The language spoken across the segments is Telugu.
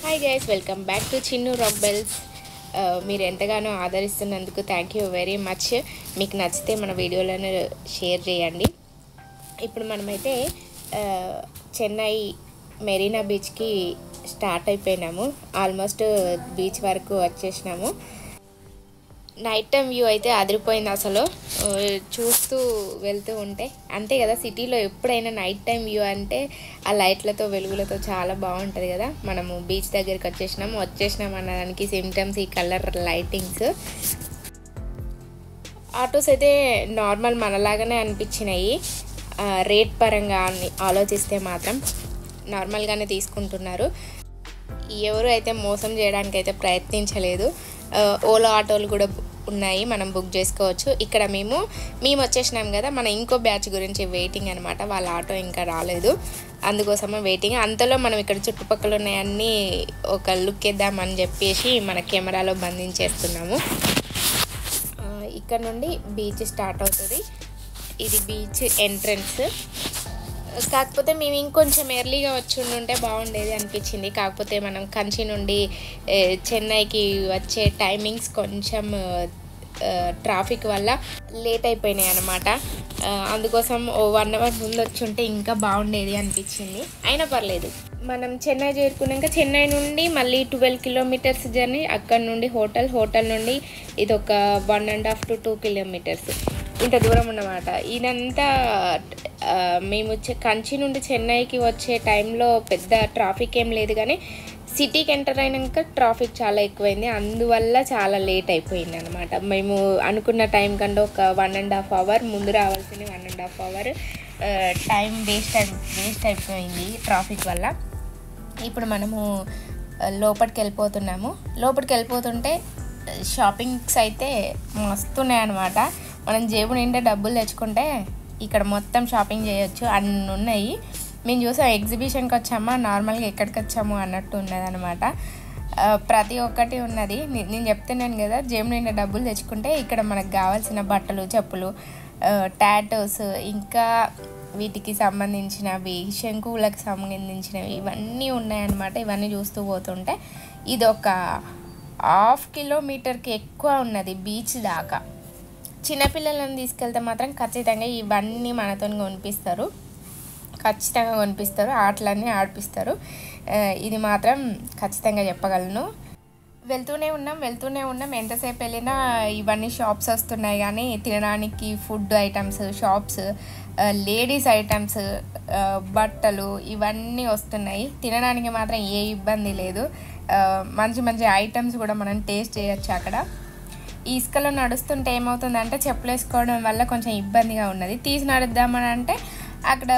Hi guys, welcome back to Chinnu rock bells. మీరు ఎంతగానో ఆదరిస్తున్నందుకు థ్యాంక్ యూ వెరీ మచ్. మీకు నచ్చితే మన వీడియోలను షేర్ చేయండి. ఇప్పుడు మనమైతే చెన్నై మెరీనా బీచ్కి స్టార్ట్ అయిపోయినాము. ఆల్మోస్ట్ బీచ్ వరకు వచ్చేసినాము. నైట్ టైం వ్యూ అయితే అదిరిపోయింది. అసలు చూస్తూ వెళ్తూ ఉంటే అంతే కదా, సిటీలో ఎప్పుడైనా నైట్ టైం వ్యూ అంటే ఆ లైట్లతో వెలుగులతో చాలా బాగుంటుంది కదా. మనము బీచ్ దగ్గరికి వచ్చేసినాం అన్నదానికి సిమ్టమ్స్ ఈ కలర్ లైటింగ్స్. ఆటోస్ అయితే నార్మల్ మనలాగానే అనిపించినాయి. రేట్ పరంగా ఆలోచిస్తే మాత్రం నార్మల్గానే తీసుకుంటున్నారు. ఎవరు అయితే మోసం చేయడానికి అయితే ప్రయత్నించలేదు. ఓలా ఆటోలు కూడా ఉన్నాయి, మనం బుక్ చేసుకోవచ్చు. ఇక్కడ మేము వచ్చేసినాం కదా, మన ఇంకో బ్యాచ్ గురించి వెయిటింగ్ అనమాట. వాళ్ళ ఆటో ఇంకా రాలేదు, అందుకోసమే వెయిటింగ్. అంతలో మనం ఇక్కడ చుట్టుపక్కల ఉన్నాయన్నీ ఒక లుక్ ఇద్దామని చెప్పేసి మన కెమెరాలో బంధించేస్తున్నాము. ఇక్కడ నుండి బీచ్ స్టార్ట్ అవుతుంది. ఇది బీచ్ ఎంట్రన్స్. కాకపోతే మేము ఇంకొంచెం ఎర్లీగా వచ్చి ఉంటే బాగుండేది అనిపించింది. కాకపోతే మనం కంచి నుండి చెన్నైకి వచ్చే టైమింగ్స్ కొంచెం ట్రాఫిక్ వల్ల లేట్ అయిపోయినాయి అన్నమాట. అందుకోసం 1 hour ముందు వచ్చి ఉంటే ఇంకా బాగుండేది అనిపించింది. అయినా పర్లేదు. మనం చెన్నై చేరుకున్నాక చెన్నై నుండి మళ్ళీ 12 kilometers జర్నీ. అక్కడ నుండి హోటల్ నుండి ఇది ఒక 1.5 to 2 kilometers ఇంత దూరం ఉన్నమాట. ఇదంతా మేము కంచి నుండి చెన్నైకి వచ్చే టైంలో పెద్ద ట్రాఫిక్ ఏం లేదు, కానీ సిటీకి ఎంటర్ అయినాక ట్రాఫిక్ చాలా ఎక్కువైంది. అందువల్ల చాలా లేట్ అయిపోయింది అనమాట. మేము అనుకున్న టైం కంటే ఒక 1.5 hour ముందు రావాల్సింది. 1.5 hour టైం వేస్ట్ అయిపోయింది ట్రాఫిక్ వల్ల. ఇప్పుడు మనము లోపలికి వెళ్ళిపోతుంటే షాపింగ్స్ అయితే మస్తున్నాయి అనమాట. మనం జేబు నిండా డబ్బులు తెచ్చుకుంటే ఇక్కడ మొత్తం షాపింగ్ చేయొచ్చు, అన్నీ ఉన్నాయి. మేము చూసాం, ఎగ్జిబిషన్కి వచ్చామా నార్మల్గా ఎక్కడికి వచ్చాము అన్నట్టు ఉన్నదనమాట. ప్రతి ఒక్కటి ఉన్నది. నేను చెప్తున్నాను కదా, జేబు నిండా డబ్బులు తెచ్చుకుంటే ఇక్కడ మనకు కావాల్సిన బట్టలు, చెప్పులు, టాటోస్, ఇంకా వీటికి సంబంధించినవి, శంకువులకు సంబంధించినవి ఇవన్నీ ఉన్నాయన్నమాట. ఇవన్నీ చూస్తూ పోతుంటే ఇది ఒక 1/2 kilometerకి ఎక్కువ ఉన్నది బీచ్ దాకా. చిన్నపిల్లలను తీసుకెళ్తే మాత్రం ఖచ్చితంగా ఇవన్నీ మనతో కొనిపిస్తారు, ఆటలన్నీ ఆడిపిస్తారు. ఇది మాత్రం ఖచ్చితంగా చెప్పగలను. వెళ్తూనే ఉన్నాం. ఎంతసేపు వెళ్ళినా ఇవన్నీ షాప్స్ వస్తున్నాయి, కానీ తినడానికి food items shops, ladies items, బట్టలు ఇవన్నీ వస్తున్నాయి. తినడానికి మాత్రం ఏ ఇబ్బంది లేదు. మంచి ఐటమ్స్ కూడా మనం టేస్ట్ చేయొచ్చు అక్కడ. ఈ ఇసుకలో నడుస్తుంటే ఏమవుతుందంటే చెప్పులు వేసుకోవడం వల్ల కొంచెం ఇబ్బందిగా ఉన్నది. తీసి నడుద్దామని అంటే అక్కడ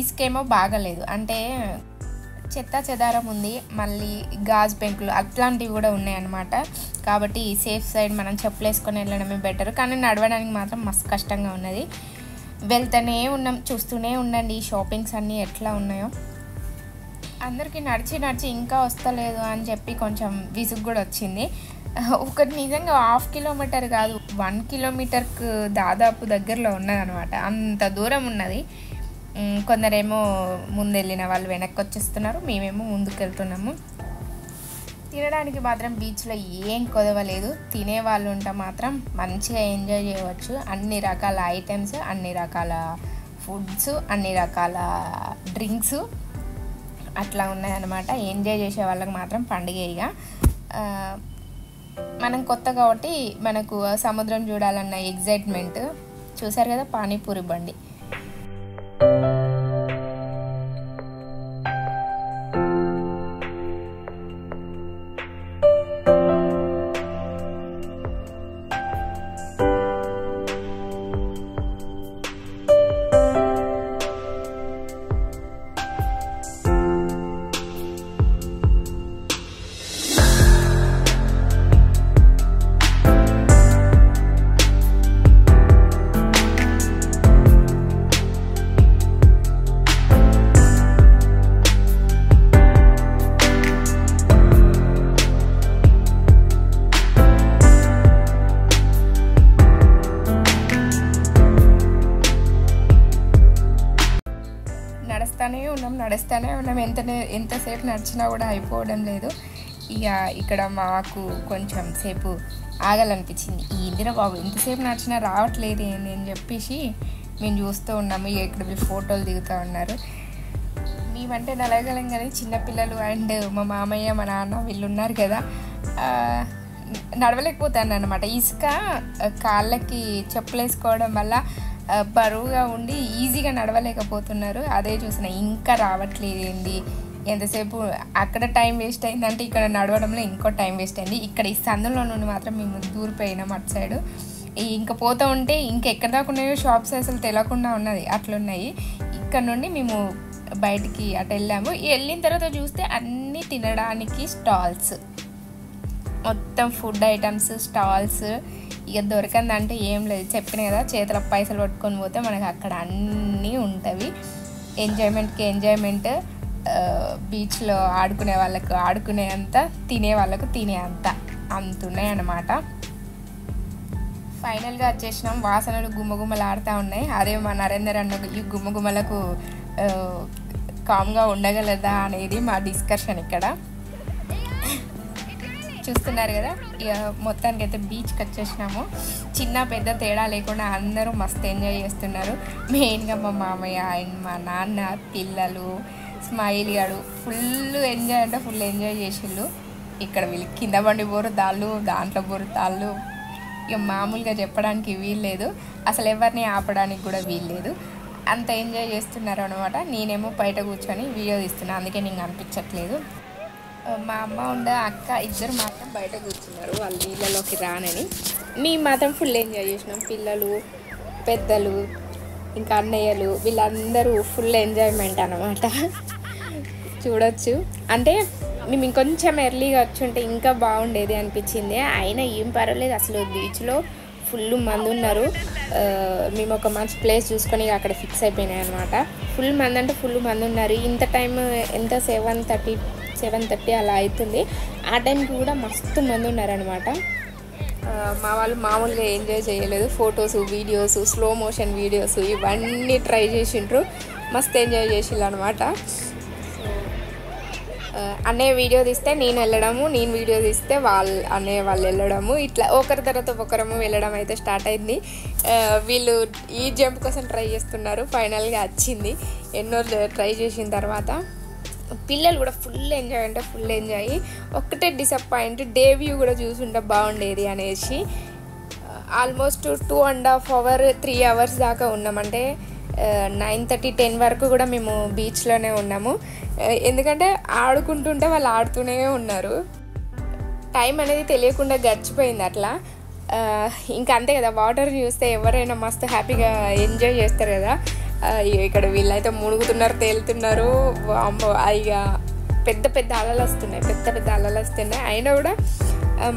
ఇసుకేమో బాగలేదు, అంటే చెత్త చెదారం ఉంది, మళ్ళీ గాజు పెంకులు అట్లాంటివి కూడా ఉన్నాయన్నమాట. కాబట్టి సేఫ్ సైడ్ మనం చెప్పులు వేసుకొని వెళ్ళడమే బెటర్. కానీ నడవడానికి మాత్రం మస్తు కష్టంగా ఉన్నది. వెళ్తూనే ఉన్నాం, చూస్తూనే ఉండండి ఈ షాపింగ్స్ అన్నీ ఎట్లా ఉన్నాయో. అందరికీ నడిచి ఇంకా వస్తలేదు అని చెప్పి కొంచెం విసుగు కూడా వచ్చింది. ఒకటి నిజంగా 1/2 kilometer కాదు, 1 kilometerకు దాదాపు దగ్గరలో ఉన్నదనమాట. అంత దూరం ఉన్నది. కొందరేమో ముందు వెళ్ళిన వాళ్ళు వెనక్కి వచ్చేస్తున్నారు, మేమేమో ముందుకు వెళ్తున్నాము. తినడానికి మాత్రం బీచ్లో ఏం కొదవలేదు. తినే వాళ్ళు ఉంటే మాత్రం మంచిగా ఎంజాయ్ చేయవచ్చు. అన్ని రకాల ఐటమ్స్, అన్ని రకాల ఫుడ్స్, అన్ని రకాల డ్రింక్స్ అట్లా ఉన్నాయన్నమాట. ఎంజాయ్ చేసే వాళ్ళకి మాత్రం పండుగ. ఇక మనం కొత్త కాబట్టి మనకు సముద్రం చూడాలన్న ఎగ్జైట్మెంట్. చూసారు కదా పానీపూరి బండి. నడుస్తూనే ఉన్నాం. ఎంతసేపు నడిచినా కూడా అయిపోవడం లేదు. ఇక ఇక్కడ మాకు కొంచెం సేపు ఆగాలనిపించింది. ఇందిరా బాబు ఎంతసేపు నడిచినా రావట్లేదు ఏంది అని చెప్పేసి మేము చూస్తూ ఉన్నాము. ఇక్కడ వీళ్ళు ఫోటోలు దిగుతూ ఉన్నారు. మేమంటే నడగలం కానీ చిన్నపిల్లలు అండ్ మా మామయ్య మా నాన్న వీళ్ళు ఉన్నారు కదా, నడవలేకపోతాను అనమాట. ఇసుక కాళ్ళకి చెప్పులు వేసుకోవడం వల్ల బరువుగా ఉండి ఈజీగా నడవలేకపోతున్నారు. అదే చూసిన ఇంకా రావట్లేదు ఏంది, ఎంతసేపు అక్కడ టైం వేస్ట్ అయిందంటే ఇక్కడ నడవడంలో ఇంకో టైం వేస్ట్ అయింది. ఇక్కడ ఈ సందులో నుండి మాత్రం మేము దూరిపోయినాం అటు సైడు. ఇంకా పోతూ ఉంటే ఇంకెక్కడ దాకా ఉన్నాయో షాప్స్ అసలు తెలియకుండా ఉన్నది, అట్లున్నాయి. ఇక్కడ నుండి మేము బయటికి అటు వెళ్ళాము. వెళ్ళిన తర్వాత చూస్తే అన్నీ తినడానికి స్టాల్స్, మొత్తం ఫుడ్ ఐటమ్స్ స్టాల్స్. ఇక దొరకందంటే ఏం లేదు, చెప్పిన కదా చేతుల పైసలు పట్టుకొని పోతే మనకు అక్కడ అన్నీ ఉంటుంది. ఎంజాయ్మెంట్, బీచ్లో ఆడుకునే వాళ్ళకు ఆడుకునే అంత, తినే వాళ్ళకు తినే అంత ఉన్నాయి అన్నమాట. ఫైనల్గా వచ్చేసినాం. వాసనలు గుమ్మగుమ్మలు ఆడుతూ ఉన్నాయి. అదే మా నరేందర్ అన్న ఈ గుమ్మగుమ్మలకు కామ్గా ఉండగలదా అనేది మా డిస్కషన్. ఇక్కడ చూస్తున్నారు కదా, ఇక మొత్తానికి అయితే బీచ్కి వచ్చేసినాము. చిన్న పెద్ద తేడా లేకుండా అందరూ మస్తు ఎంజాయ్ చేస్తున్నారు. మెయిన్గా మా మామయ్య అండ్ మా నాన్న, పిల్లలు, స్మైల్ గాడు ఫుల్ ఎంజాయ్ అంటే ఫుల్ ఎంజాయ్ చేసిళ్ళు. ఇక్కడ వీళ్ళు కింద బండి బోరుతాళ్ళు, దాంట్లో బోరుతాళ్ళు. ఇక మామూలుగా చెప్పడానికి వీల్లేదు, అసలు ఎవరిని ఆపడానికి కూడా వీల్లేదు. అంత ఎంజాయ్ చేస్తున్నారు అనమాట. నేనేమో బయట కూర్చొని వీడియో తీస్తున్నా, అందుకే నేను అనిపించట్లేదు. మా అమ్మ అక్క ఇద్దరు మాత్రం బయట కూర్చున్నారు, వాళ్ళు నీళ్ళలోకి రానని. మేము మాత్రం ఫుల్ ఎంజాయ్ చేసినాం. పిల్లలు, పెద్దలు, ఇంకా అన్నయ్యలు వీళ్ళందరూ ఫుల్ ఎంజాయ్మెంట్ అనమాట. చూడొచ్చు. అంటే మేము ఇంకొంచెం ఎర్లీగా వచ్చి ఉంటే ఇంకా బాగుండేది అనిపించింది. అయినా ఏం పర్వాలేదు, అసలు బీచ్లో ఫుల్ మంది ఉన్నారు. మేము ఒక మంచి ప్లేస్ చూసుకొని అక్కడ ఫిక్స్ అయిపోయినాయి అనమాట. ఫుల్ మంది అంటే ఫుల్ మంది ఉన్నారు. ఇంత టైం ఎంత 7:30 అలా అవుతుంది. ఆ టైంకి కూడా మస్తు మంది ఉన్నారనమాట. మా వాళ్ళు మామూలుగా ఎంజాయ్ చేయలేదు. Photos, videos, slow motion videos ఇవన్నీ ట్రై చేసిండ్రు, మస్తు ఎంజాయ్ చేసిళ్ళు అనమాట. అన్నయ్య వీడియో తీస్తే నేను వెళ్ళడము, నేను వీడియో తీస్తే అన్నయ్య వాళ్ళు వెళ్ళడము, ఇట్లా ఒకరి తర్వాత ఒకరము వెళ్ళడం అయితే స్టార్ట్ అయింది. వీళ్ళు ఈ జంప్ కోసం ట్రై చేస్తున్నారు. ఫైనల్గా వచ్చింది. ఎన్నో ట్రై చేసిన తర్వాత పిల్లలు కూడా ఫుల్ ఎంజాయ్ అంటే ఫుల్ ఎంజాయ్. ఒక్కటే డిసప్పాయింట్, డే వ్యూ కూడా చూసుంటే బాగుండేది అనేసి. ఆల్మోస్ట్ 2.5 hours 3 hours దాకా ఉన్నామంటే 9:30 10 వరకు కూడా మేము బీచ్లోనే ఉన్నాము. ఎందుకంటే ఆడుకుంటుంటే వాళ్ళు ఆడుతూనే ఉన్నారు. టైం అనేది తెలియకుండా గడిచిపోయింది అట్లా. ఇంకా అంతే కదా, వాటర్ చూస్తే ఎవరైనా మస్తు హ్యాపీగా ఎంజాయ్ చేస్తారు కదా. ఇక్కడ వీళ్ళైతే మునుగుతున్నారు, తేలుతున్నారు. ఇక పెద్ద పెద్ద అలలు వస్తున్నాయి. అయినా కూడా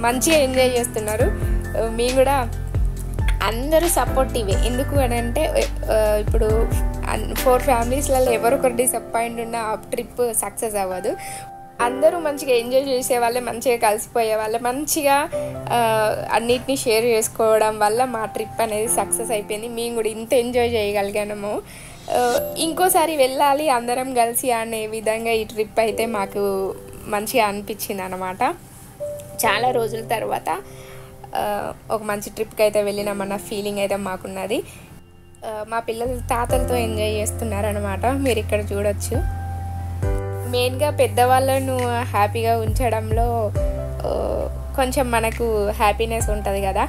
మంచిగా ఎంజాయ్ చేస్తున్నారు. మేము కూడా అందరూ సపోర్టివే. ఎందుకు అని అంటే ఇప్పుడు 4 familiesలలో ఎవరొకరు డిసప్పాయింట్ ఉన్న ఆ ట్రిప్ సక్సెస్ అవ్వదు. అందరూ మంచిగా ఎంజాయ్ చేసే వాళ్ళే, మంచిగా కలిసిపోయే వాళ్ళే, మంచిగా అన్నిటినీ షేర్ చేసుకోవడం వల్ల మా ట్రిప్ అనేది సక్సెస్ అయిపోయింది. మేము కూడా ఇంత ఎంజాయ్ చేయగలిగాము. ఇంకోసారి వెళ్ళాలి అందరం కలిసి అనే విధంగా ఈ ట్రిప్ అయితే మాకు మంచిగా అనిపించింది అన్నమాట. చాలా రోజుల తర్వాత ఒక మంచి ట్రిప్కి అయితే వెళ్ళినామన్న ఫీలింగ్ అయితే మాకున్నది. మా పిల్లలు తాతలతో ఎంజాయ్ చేస్తున్నారనమాట. మీరు ఇక్కడ చూడొచ్చు. మెయిన్గా పెద్దవాళ్ళను హ్యాపీగా ఉంచడంలో కొంచెం మనకు హ్యాపీనెస్ ఉంటుంది కదా.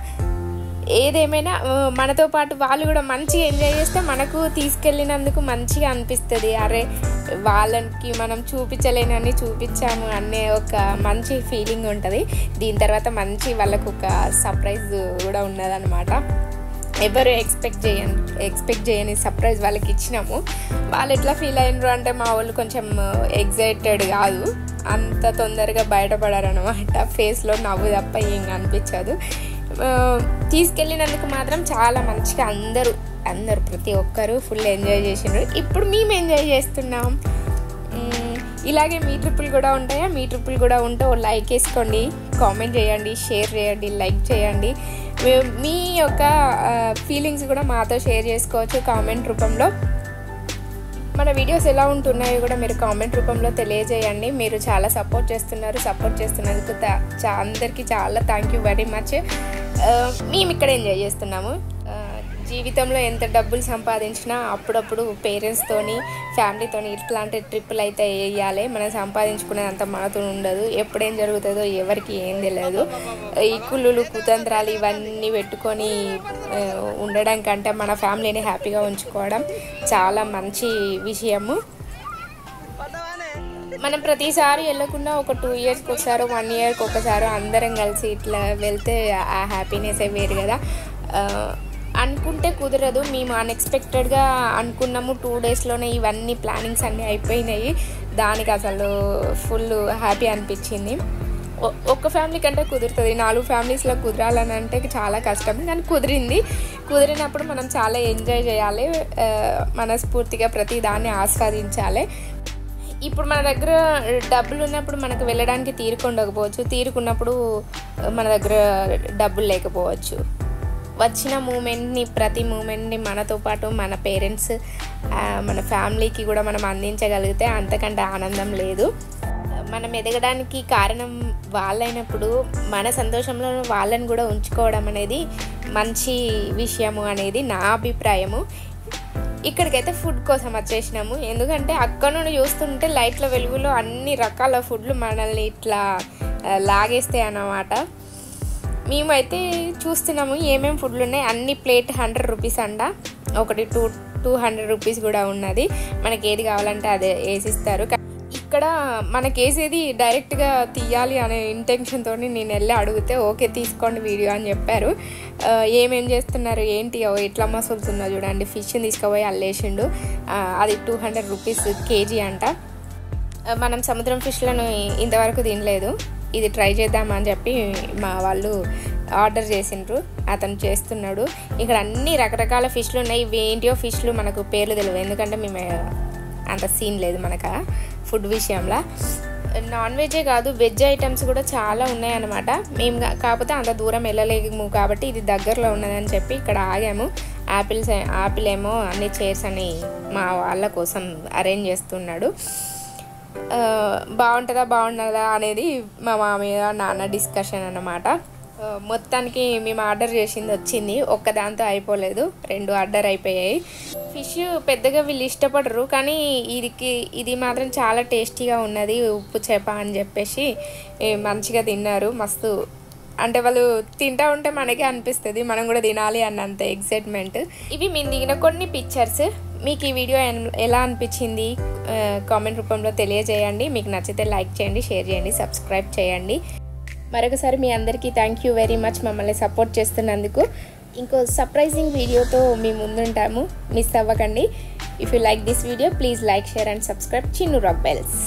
ఏదేమైనా మనతో పాటు వాళ్ళు కూడా మంచిగా ఎంజాయ్ చేస్తే మనకు తీసుకెళ్ళినందుకు మంచిగా అనిపిస్తుంది. అరే వాళ్ళకి మనం చూపించలేనని చూపించాము అనే ఒక మంచి ఫీలింగ్ ఉంటుంది. దీని తర్వాత మంచి వాళ్ళకు ఒక సర్ప్రైజ్ కూడా ఉన్నదన్నమాట. ఎవరు ఎక్స్పెక్ట్ చేయని సర్ప్రైజ్ వాళ్ళకి ఇచ్చినాము. వాళ్ళు ఎట్లా ఫీల్ అయినరు అంటే మా వాళ్ళు కొంచెం ఎగ్జైటెడ్ కాదు, అంత తొందరగా బయటపడారనమాట. ఫేస్లో నవ్వు తప్ప ఏం అనిపించదు. తీసుకెళ్ళినందుకు మాత్రం చాలా మంచిగా అందరూ ప్రతి ఒక్కరు ఫుల్ ఎంజాయ్ చేసినారు. ఇప్పుడు మేము ఎంజాయ్ చేస్తున్నాం. ఇలాగే మీ ట్రిప్పులు కూడా ఉంటాయా? మీ ట్రిప్పులు కూడా ఉంటే ఓ లైక్ వేసుకోండి, కామెంట్ చేయండి, షేర్ చేయండి, లైక్ చేయండి. మీ యొక్క ఫీలింగ్స్ కూడా మాతో షేర్ చేసుకోవచ్చు కామెంట్ రూపంలో. మన వీడియోస్ ఎలా ఉంటున్నాయో కూడా మీరు కామెంట్ రూపంలో తెలియజేయండి. మీరు చాలా సపోర్ట్ చేస్తున్నందుకు అందరికీ చాలా థ్యాంక్ యూ వెరీ మచ్. మేము ఇక్కడ ఎంజాయ్ చేస్తున్నాము. జీవితంలో ఎంత డబ్బులు సంపాదించినా అప్పుడప్పుడు పేరెంట్స్తోని ఫ్యామిలీతోని ఇట్లాంటి ట్రిప్పులు అయితే వేయాలి. మనం సంపాదించుకునేదంత మనతో ఉండదు. ఎప్పుడేం జరుగుతుందో ఎవరికి ఏం తెలియదు. ఈ కుళ్ళులు కుతంత్రాలు ఇవన్నీ పెట్టుకొని ఉండడం కంటే మన ఫ్యామిలీని హ్యాపీగా ఉంచుకోవడం చాలా మంచి విషయము. మనం ప్రతిసారి వెళ్ళకుండా ఒక 2 ఇయర్స్కి ఒకసారి 1 ఇయర్కి ఒకసారి అందరం కలిసి ఇట్లా వెళ్తే ఆ హ్యాపీనెస్ వేరు కదా. అనుకుంటే కుదరదు. మేము అన్ఎక్స్పెక్టెడ్గా అనుకున్నాము. 2 డేస్లోనే ఇవన్నీ ప్లానింగ్స్ అన్నీ అయిపోయినాయి. దానికి అసలు ఫుల్ హ్యాపీ అనిపించింది. ఒక్క ఫ్యామిలీ కంటే కుదురుతుంది, 4 ఫ్యామిలీస్లో కుదరాలని అంటే చాలా కష్టం. కానీ కుదిరినప్పుడు మనం చాలా ఎంజాయ్ చేయాలి. మనస్ఫూర్తిగా ప్రతి దాన్ని ఆస్వాదించాలి. ఇప్పుడు మన దగ్గర డబ్బులు ఉన్నప్పుడు మనకు వెళ్ళడానికి తీరుకుండకపోవచ్చు, తీరుకున్నప్పుడు మన దగ్గర డబ్బులు లేకపోవచ్చు. వచ్చిన ప్రతి మూమెంట్ని మనతో పాటు మన పేరెంట్స్ మన ఫ్యామిలీకి కూడా మనం అందించగలిగితే అంతకంటే ఆనందం లేదు. మనం ఎదగడానికి కారణం వాళ్ళైనప్పుడు మన సంతోషంలో వాళ్ళని కూడా ఉంచుకోవడం అనేది మంచి విషయము అనేది నా అభిప్రాయము. ఇక్కడికైతే ఫుడ్ కోసం వచ్చేసినాము. ఎందుకంటే అక్కడ నుండి చూస్తుంటే లైట్ల వెలుగులో అన్ని రకాల ఫుడ్లు మనల్ని ఇట్లా లాగేస్తాయి అన్నమాట. మేమైతే చూస్తున్నాము ఏమేమి ఫుడ్లు ఉన్నాయి. అన్ని ప్లేట్ 100 రూపీస్ అంట, ఒకటి 200 రూపీస్ కూడా ఉన్నది. మనకి ఏది కావాలంటే అదే వేసిస్తారు. ఇక్కడ మనకి వేసేది డైరెక్ట్గా తీయాలి అనే ఇంటెన్షన్తో నేను వెళ్ళి అడిగితే ఓకే తీసుకోండి వీడియో అని చెప్పారు. ఏమేం చేస్తున్నారు ఏంటి ఎట్లా మసులుతుందో చూడండి. ఫిష్ని తీసుకుపోయి అల్లేసిండు. అది 200 రూపీస్ కేజీ అంట. మనం సముద్రం ఫిష్లను ఇంతవరకు తినలేదు, ఇది ట్రై చేద్దామని చెప్పి మా వాళ్ళు ఆర్డర్ చేసిండ్రు. అతను చేస్తున్నాడు. ఇక్కడ అన్ని రకరకాల ఫిష్లు ఉన్నాయి. ఇవి ఏంటియో ఫిష్లు మనకు పేర్లు తెలియదు, ఎందుకంటే మేము అంత సీన్ లేదు మనకు ఫుడ్ విషయంలో. నాన్ వెజే కాదు వెజ్ ఐటమ్స్ కూడా చాలా ఉన్నాయన్నమాట. మేము కాకపోతే అంత దూరం వెళ్ళలేము కాబట్టి ఇది దగ్గరలో ఉన్నదని చెప్పి ఇక్కడ ఆగాము. యాపిల్ ఏమో అన్ని చైర్స్ అని మా వాళ్ళ కోసం అరేంజ్ చేస్తున్నాడు. బాగుంటుందా అనేది మా మామయ్య నాన్న డిస్కషన్ అన్నమాట. మొత్తానికి మేము ఆర్డర్ చేసింది వచ్చింది. ఒక్కదాంతో అయిపోలేదు, 2 ఆర్డర్ అయిపోయాయి. ఫిష్ పెద్దగా వీళ్ళు ఇష్టపడరు, కానీ ఇది మాత్రం చాలా టేస్టీగా ఉన్నది. ఉప్పు చేప అని చెప్పేసి మంచిగా తిన్నారు. మస్తు అంటే వాళ్ళు తింటా ఉంటే మనకే అనిపిస్తుంది మనం కూడా తినాలి అన్నంత ఎక్సైట్మెంట్. ఇవి మేము దిగిన కొన్ని పిక్చర్స్. మీకు ఈ వీడియో ఎలా అనిపించింది కామెంట్ రూపంలో తెలియజేయండి. మీకు నచ్చితే లైక్ చేయండి, షేర్ చేయండి, సబ్స్క్రైబ్ చేయండి. మరొకసారి మీ అందరికీ థ్యాంక్ యూ వెరీ మచ్ మమ్మల్ని సపోర్ట్ చేస్తున్నందుకు. ఇంకో సర్ప్రైజింగ్ వీడియోతో మీ ముందుంటాము, మిస్ అవ్వకండి. If you like this video please like, share and subscribe Chinnu rock bells.